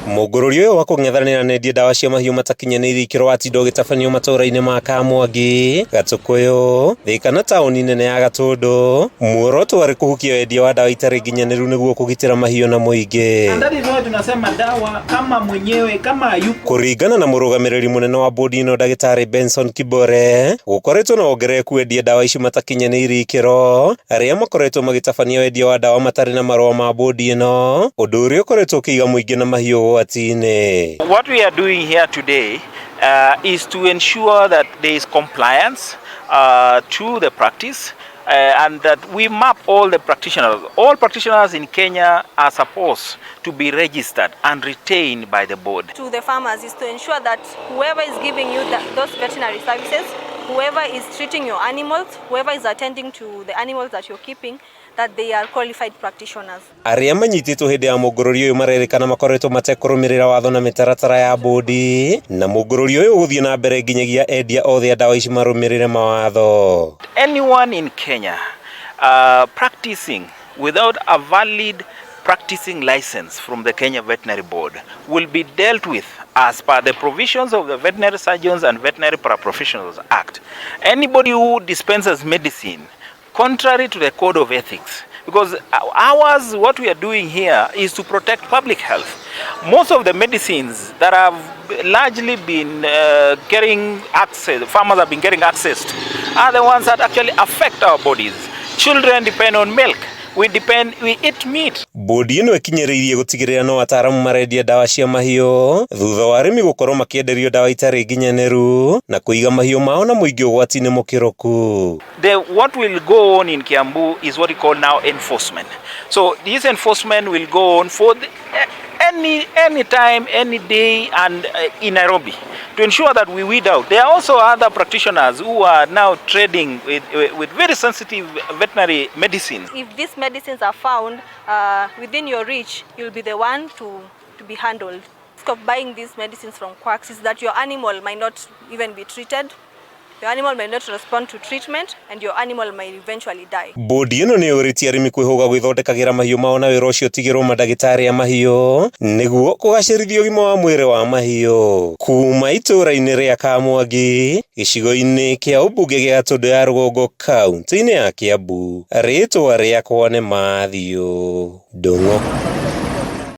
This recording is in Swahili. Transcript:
MUNGURURIO wa kung'ethanira na endia ndawa cia mahiu matakinyaniire IKIRO watinda ugitabanio matũra-inĩ ma Kamwangi, Gatukuyu, Thika na taũni nene ya Gatundu. Muoroto wari kuhukia wendia wa ndawa itarĩ nginyaniru niguo kugitira mahiu na muingi. Ndio tunasema dawa kama mwenyewe kama yuko. Kuringana na murugamiriri munene wa bodi ino Dagitari Benson Kibore, gukoretwo na ongerereku wendia ndawa ici matakinyaniire IKIRO, aria makoretwo magitabania wendia wa ndawa matari na marũa ma bodi ino, undu uria ukoretwo ukiiga muingi na mahiu. What we are doing here today is to ensure that there is compliance to the practice and that we map all the practitioners. All practitioners in Kenya are supposed to be registered and retained by the board. To the farmers is to ensure that whoever is giving you those veterinary services, whoever is treating your animals, whoever is attending to the animals that you're keeping, that they are qualified practitioners. Aria manyititwo hindi ya MUNGURURIO uyu marerikana makoretwo matekurumirira watho na mitaratara ya bodi, na MUNGURURIO uyu guthii na mbere nginyagia endia othe ndawa ici marumirire mawatho. Anyone in Kenya practicing without a valid practicing license from the Kenya Veterinary Board will be dealt with as per the provisions of the Veterinary Surgeons and Veterinary Paraprofessionals Act. Anybody who dispenses medicine contrary to the code of ethics, because ours, what we are doing here is to protect public health. Most of the medicines that have largely been getting access, farmers have been getting access to, are the ones that actually affect our bodies. Children depend on milk. We eat meat. Bodi ino ikinyiriirie gutigirira no ataramu marendia ndawa cia mahiu thutha wa arimi gukorwo makienderio ndawa itari nginyaniru na kuiga mahiu mao na muingi ugwati-ini mukiroku. What will go on in Kiambu is what we call now enforcement. So this enforcement will go on for any time, any day, and in Nairobi, to ensure that we weed out. There are also other practitioners who are now trading with very sensitive veterinary medicines. If these medicines are found within your reach, you'll be the one to be handled. The risk of buying these medicines from quacks is that your animal might not even be treated. Your animal may not respond to treatment and your animal may eventually die. Bodi ino ni uritie arimi kwihuga gwithondekagira mahiu mao na wira ucio tigirwo madagitari ya mahiu niguo kugacirithia ugima wa mwiri wa mahiu. Kuma itura-ini ria Kamwangi, gicigo-ini kia ubunge gia Gatundu ya Rugongo, kaunti-ini ya Kiambu, ritwa riakwa ni MAHIU Ndung'u.